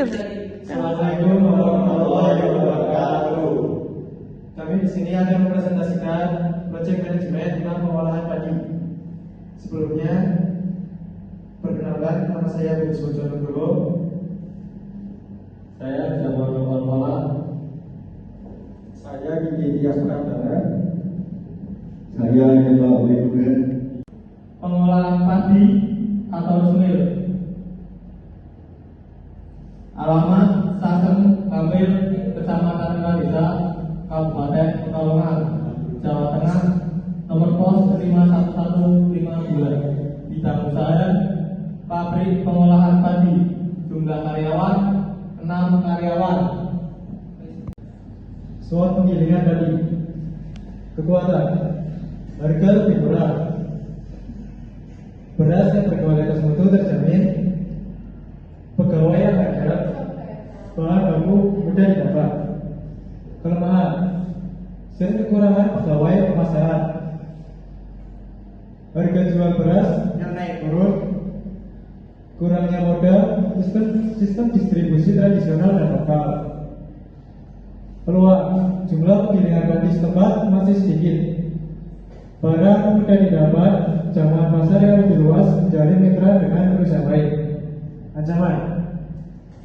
Assalamualaikum warahmatullahi wabarakatuh. Kami di sini akan mempresentasikan proyek manajemen tentang pengolahan padi. Sebelumnya, perkenalkan, nama saya Agus Bojonegoro. Saya Jamal Pala. Saya Gigi Tias Pradana. Saya Hendra Oliver. Pengolahan padi atau sumil. Alamat Sasem Kamil, Kecamatan Kalisa, Kabupaten Pekalongan, Jawa Tengah. Nomor pos 51152. Bidang usaha pabrik pengolahan padi. Jumlah karyawan 6 karyawan. Soal penggilingan padi. Kekuatan. Harga lebih murah. Beras yang berkualitas mutu terjamin. Pegawai yang ada, bahan baku mudah didapat. Kelemahan, sering kekurangan pegawai pemasaran. Harga jual beras yang naik turun. Kurangnya modal, sistem distribusi tradisional dan lokal. Peluang, jumlah penggilingan padi setempat masih sedikit. Barang mudah didapat, jangkauan pasar yang lebih luas, menjalin mitra dengan perusahaan lain. Ancaman,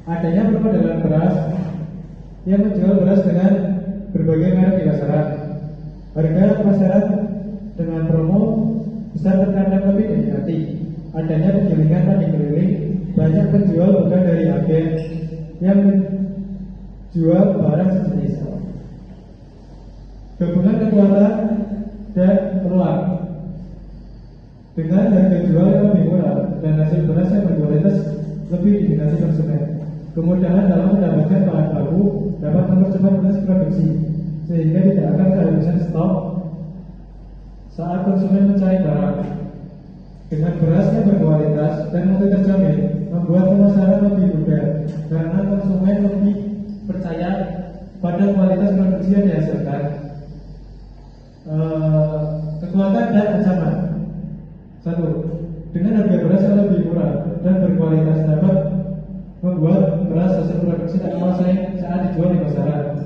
adanya permodalan beras yang menjual beras dengan berbagai merek di pasaran. Harga pasaran dengan promo besar terkadang lebih diminati. Adanya penggilingan padi keliling, banyak penjual bukan dari agen yang menjual barang sejenis. Gabungan kekuatan dan peluang. Dengan harga jual yang lebih murah dan hasil beras yang berkualitas lebih diminati konsumen. Kemudahan dalam mendapatkan bahan baku dapat mempercepat proses produksi, sehingga tidak akan kehabisan stok saat konsumen mencari barang. Dengan beras yang berkualitas dan mutu terjamin, membuat pemasaran lebih mudah karena konsumen lebih percaya pada kualitas produksi yang dihasilkan. Kekuatan dan ancaman. 1. Dengan harga beras yang lebih murah dan berkualitas dapat membuat beras hasil produksi tak bersaing saat dijual di pasaran.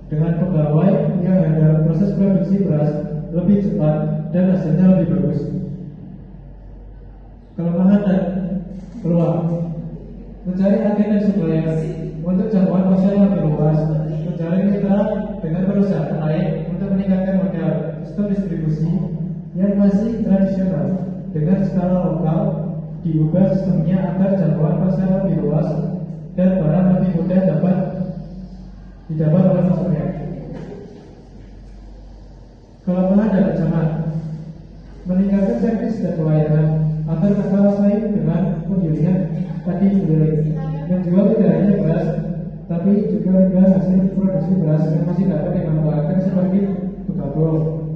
Dengan pegawai yang ada, proses produksi beras lebih cepat dan hasilnya lebih bagus. Kelemahan dan peluang. Mencari agen dan supplier untuk jangkauan pasar yang lebih luas. Menjalin mitra dengan perusahaan lain untuk meningkatkan modal. Sistem distribusi yang masih tradisional dengan skala lokal diubah sistemnya agar jangkauan pasar lebih luas dan barang lebih mudah dapat didapat oleh konsumen. Kelemahan dan ancaman. Meningkatkan servis dan pelayanan agar tak kalah saing dengan penggilingan padi keliling. Menjual tidak hanya beras, tapi juga hasil produksi beras yang masih dapat dimanfaatkan seperti bekabul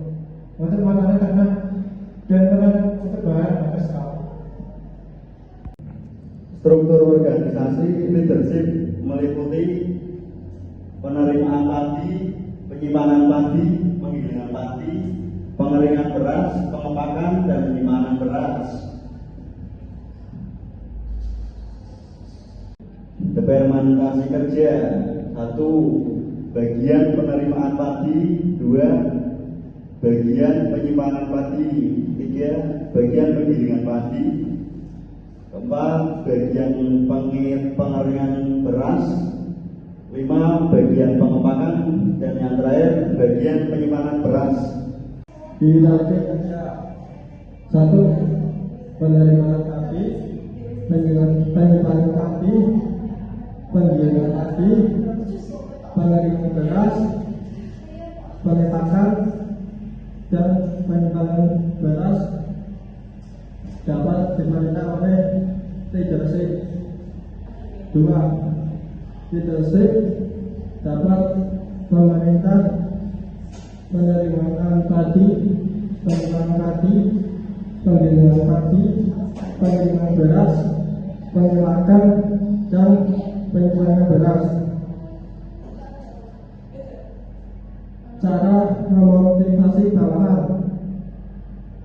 untuk makanan ternak dan untuk bahan ekspor. Struktur organisasi leadership meliputi penerimaan padi, penyimpanan padi, penggilingan padi, pengeringan beras, pengepakan dan penyimpanan beras. Departementasi kerja. 1. Bagian penerimaan padi. 2. Bagian penyimpanan padi. 3. Bagian penggilingan padi. 4. Bagian pengeringan beras. 5. Bagian pengepakan. Dan yang terakhir bagian penyimpanan beras. Hierarki kerja. 1. Penerimaan padi, penyimpanan padi, penggilingan padi, pengeringan beras, pengepakan dan penyimpanan beras dapat dimanfaatkan oleh leadership. 2. Leadership dapat memerintah penerimaan padi, penyimpanan padi, penggilingan padi, pengiriman beras, pengepakan dan penyimpanan beras. Cara memotivasi bawahan.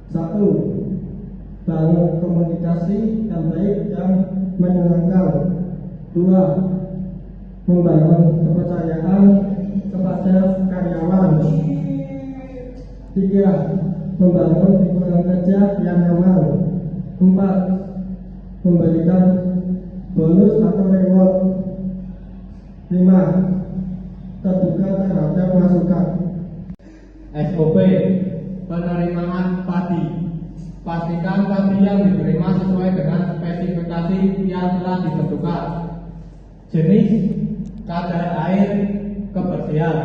1. Bangun komunikasi yang baik dan menyenangkan. 2. membangun kepercayaan kepada karyawan. 3. Membangun lingkungan kerja yang nyaman. 4. Memberikan bonus atau reward. 5. Terbuka terhadap masukan. SOP penerimaan padi. Pastikan padi yang diterima sesuai dengan spesifikasi yang telah ditentukan. Jenis, kadar air, kebersihan.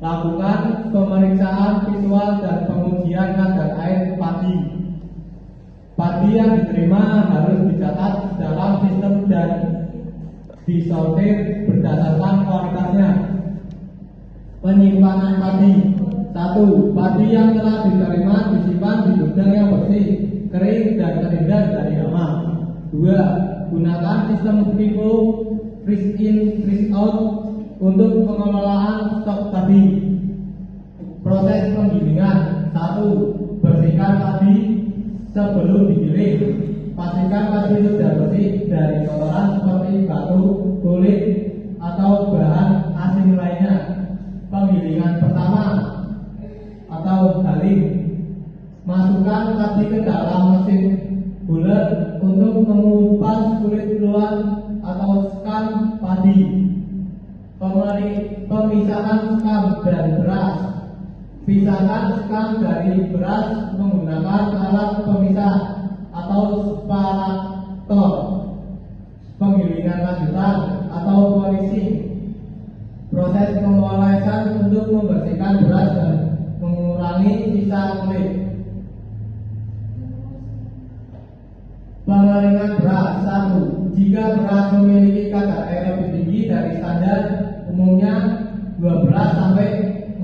Lakukan pemeriksaan visual dan pengujian kadar air padi. Padi yang diterima harus dicatat dalam sistem dan disortir berdasarkan kualitasnya. Penyimpanan padi. 1. Padi yang telah diterima disimpan di gudang yang bersih, kering, dan terhindar dari hama. 2. Gunakan sistem FIFO freeze in, freeze out untuk pengelolaan stok padi. Proses penggilingan. 1. Bersihkan padi sebelum digiling. Pastikan padi sudah bersih dari kotoran seperti batu, kulit, atau bahan asing lainnya. Penggilingan pertama atau haling. Masukkan padi ke dalam mesin bulat untuk mengupas kulit luar atau skan padi. Pemisahan skam dan beras. Pisahkan skam dari beras menggunakan alat pemisah atau separator. Penggilingan lanjutan atau polishing. Proses pemolesan untuk membersihkan beras dan mengurangi sisa kulit. Pengeringan beras. 1. Jika beras memiliki kadar air lebih tinggi dari standar, umumnya 12-14%,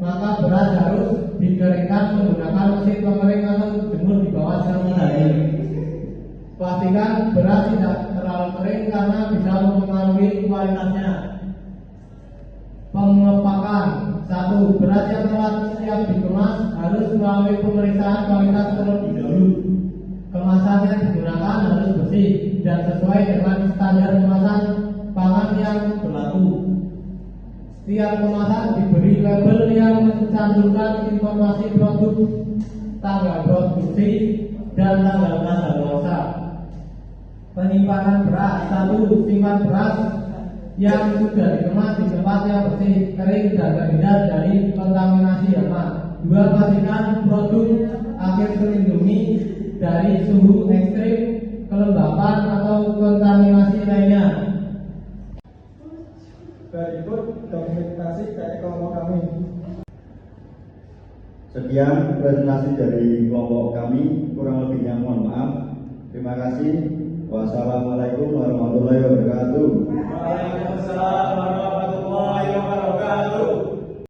maka beras harus dikeringkan menggunakan mesin pengering atau dijemur di bawah sinar matahari. Pastikan beras tidak terlalu kering karena bisa mempengaruhi kualitasnya. Pengepakan. 1. Beras yang telah siap dikemas harus melalui pemeriksaan kualitas terlebih dahulu. Kemasan yang digunakan harus bersih dan sesuai dengan standar kemasan pangan yang berlaku. Setiap kemasan diberi label yang mencantumkan informasi produk, tanggal produksi, dan tanggal kadaluarsa. Penyimpanan beras. 1. Simpan beras yang sudah dikemas di tempat yang bersih, kering, dan terhindar dari kontaminasi hama. 2. Pastikan produk akhir terlindungi dari suhu ekstrim, kelembapan, atau kontaminasi lainnya. Berikut dokumentasi dari kelompok kami. Sekian presentasi dari kelompok kami, kurang lebihnya mohon maaf. Terima kasih. Wassalamualaikum warahmatullahi wabarakatuh.